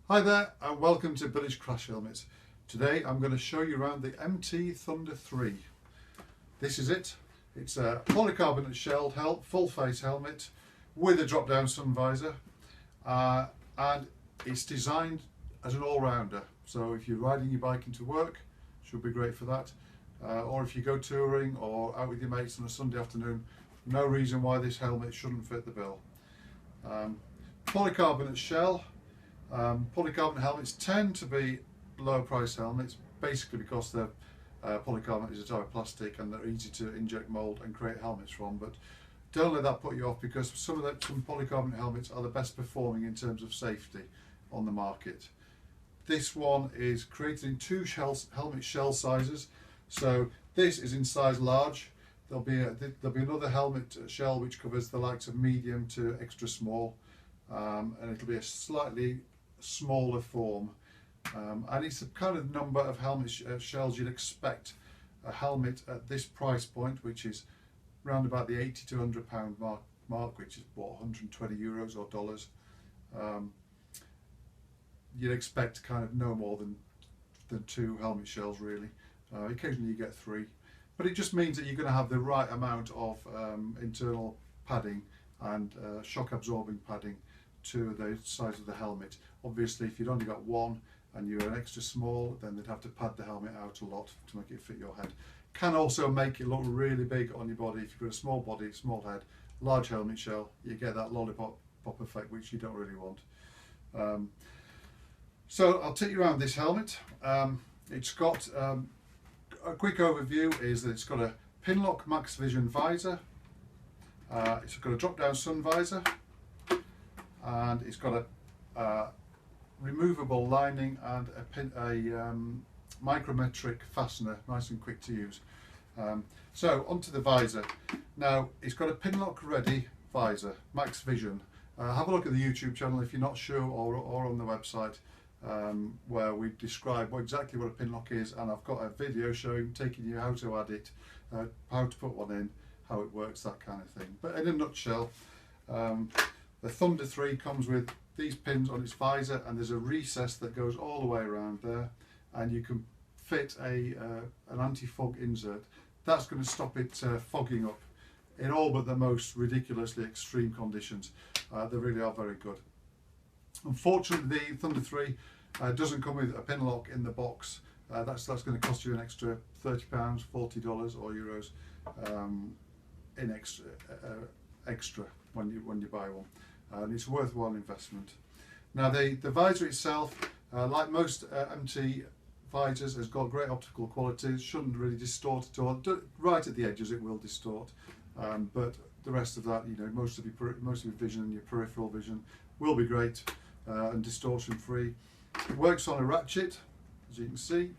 Hi there and welcome to Village Crash Helmets. Today I'm going to show you around the MT Thunder 3. This is it. It's a polycarbonate shelled full face helmet with a drop down sun visor and it's designed as an all-rounder. So if you're riding your bike into work, should be great for that. Or if you go touring or out with your mates on a Sunday afternoon, no reason why this helmet shouldn't fit the bill. Polycarbonate shell. Polycarbonate helmets tend to be lower price helmets, basically because they're polycarbonate is a type of plastic and they're easy to inject mould and create helmets from. But don't let that put you off, because some polycarbonate helmets are the best performing in terms of safety on the market. This one is created in two helmet shell sizes. So this is in size large. There'll be another helmet shell which covers the likes of medium to extra small, and it'll be a slightly smaller form, and it's the kind of number of helmet shells you'd expect a helmet at this price point, which is round about the £80 to £100 mark, which is what, 120 euros or dollars. You'd expect kind of no more than two helmet shells really. Occasionally you get three, but it just means that you're going to have the right amount of internal padding and shock absorbing padding to the size of the helmet. Obviously if you'd only got one and you're an extra small, then they'd have to pad the helmet out a lot to make it fit your head. Can also make it look really big on your body. If you've got a small body, small head, large helmet shell, you get that lollipop effect, which you don't really want. So I'll take you around this helmet. It's got a quick overview is that it's got a Pinlock Max Vision visor, it's got a drop down sun visor, and it's got a removable lining and a micrometric fastener, nice and quick to use. So onto the visor. Now it's got a Pinlock ready visor, Max Vision. Have a look at the YouTube channel if you're not sure, or on the website, where we describe exactly what a Pinlock is, and I've got a video taking you how to add it, how to put one in, how it works, that kind of thing. But in a nutshell, the Thunder 3 comes with these pins on its visor, and there's a recess that goes all the way around there, and you can fit an anti-fog insert. That's going to stop it fogging up in all but the most ridiculously extreme conditions. They really are very good. Unfortunately, the Thunder 3 doesn't come with a Pinlock in the box. That's going to cost you an extra £30, $40 or euros in extra when you buy one, and it's a worthwhile investment. Now the visor itself, like most MT visors, has got great optical qualities. Shouldn't really distort at all. Right at the edges it will distort, but the rest of that, most of your vision and your peripheral vision will be great and distortion free. It works on a ratchet, as you can see.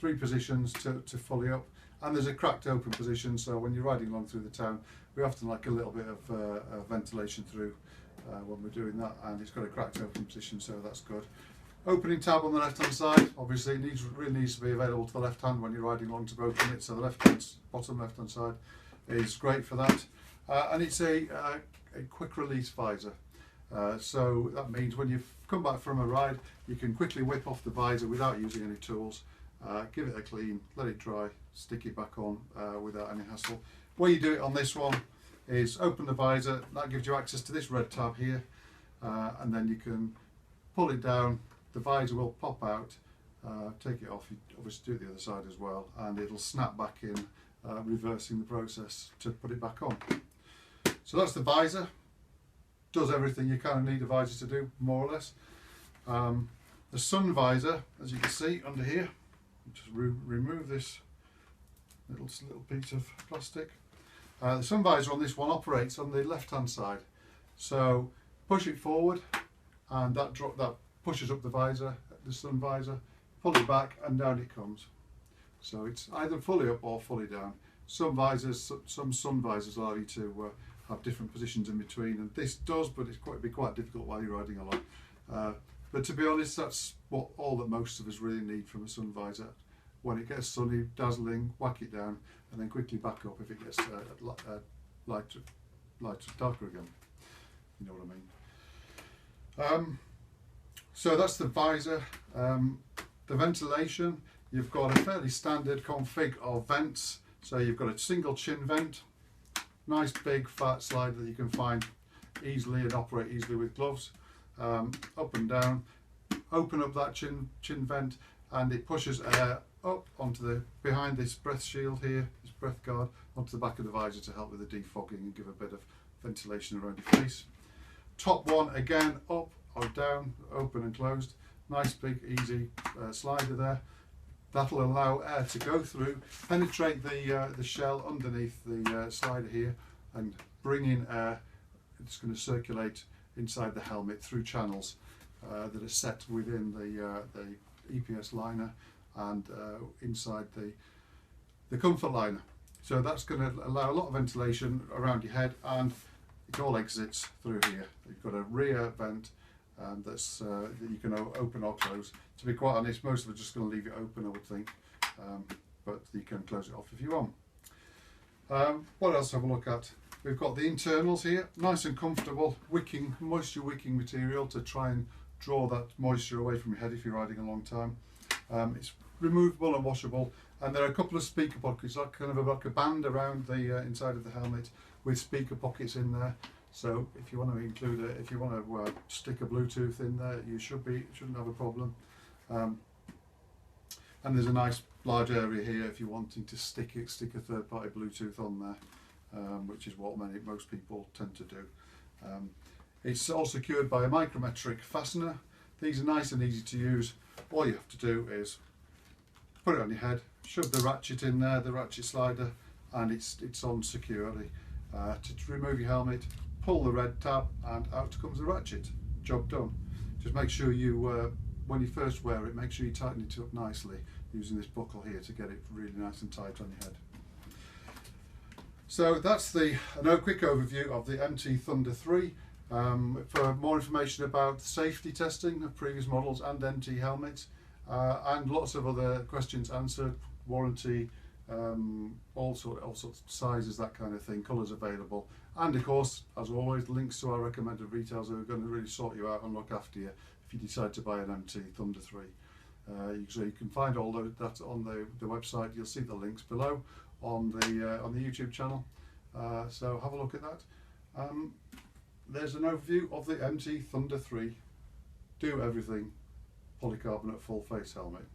3 positions to fully up, and there's a cracked open position, so when you're riding along through the town, we often like a little bit of ventilation through when we're doing that, and it's got a cracked open position, so that's good. Opening tab on the left hand side, obviously it really needs to be available to the left hand when you're riding along to open it, so the bottom left hand side is great for that, and it's a quick release visor. So that means when you've come back from a ride, you can quickly whip off the visor without using any tools, give it a clean, let it dry, stick it back on without any hassle. Way you do it on this one is open the visor. That gives you access to this red tab here, and then you can pull it down, the visor will pop out, take it off, you obviously do the other side as well, and it'll snap back in, reversing the process to put it back on. So that's the visor. Does everything you kind of need a visor to do, more or less. The sun visor, as you can see under here, just remove this little piece of plastic. The sun visor on this one operates on the left hand side, so push it forward and that pushes up the visor, the sun visor, pull it back and down it comes. So it's either fully up or fully down. Some sun visors allow you to have different positions in between, and this does, but it'd be quite difficult while you're riding along. But to be honest, that's all that most of us really need from a sun visor. When it gets sunny, dazzling, whack it down, and then quickly back up if it gets lighter, darker again. You know what I mean. So that's the visor. The ventilation, you've got a fairly standard config of vents. So you've got a single chin vent, nice big fat slider that you can find easily and operate easily with gloves. Up and down, open up that chin vent, and it pushes air up onto the behind this breath shield here, this breath guard, onto the back of the visor to help with the defogging and give a bit of ventilation around your face. Top one again, up or down, open and closed. Nice big easy slider there. That'll allow air to go through, penetrate the shell underneath the slider here, and bring in air. It's going to circulate inside the helmet through channels that are set within the EPS liner and inside the comfort liner. So that's going to allow a lot of ventilation around your head, and it all exits through here. You've got a rear vent that you can open or close. To be quite honest, most of it are just going to leave it open, I would think, but you can close it off if you want. What else have a look at? We've got the internals here, nice and comfortable, moisture wicking material to try and draw that moisture away from your head if you're riding a long time. It's removable and washable, and there are a couple of speaker pockets, like a band around the inside of the helmet with speaker pockets in there. So if you want to include if you want to stick a Bluetooth in there, you shouldn't have a problem. And there's a nice large area here if you're wanting to stick a third-party Bluetooth on there, which is what most people tend to do. It's all secured by a micrometric fastener. These are nice and easy to use. All you have to do is put it on your head, shove the ratchet in there, the ratchet slider, and it's on securely. To remove your helmet, pull the red tab, and out comes the ratchet. Job done. Just make sure you, when you first wear it, make sure you tighten it up nicely using this buckle here to get it really nice and tight on your head. So that's a quick overview of the MT Thunder 3. For more information about the safety testing of previous models and MT helmets, and lots of other questions answered, warranty, all sorts of sizes, that kind of thing, colours available, and of course, as always, links to our recommended retailers who are going to really sort you out and look after you if you decide to buy an MT Thunder 3. So you can find all that on the website. You'll see the links below on the YouTube channel. So have a look at that. There's an overview of the MT Thunder 3 Do Everything polycarbonate full face helmet.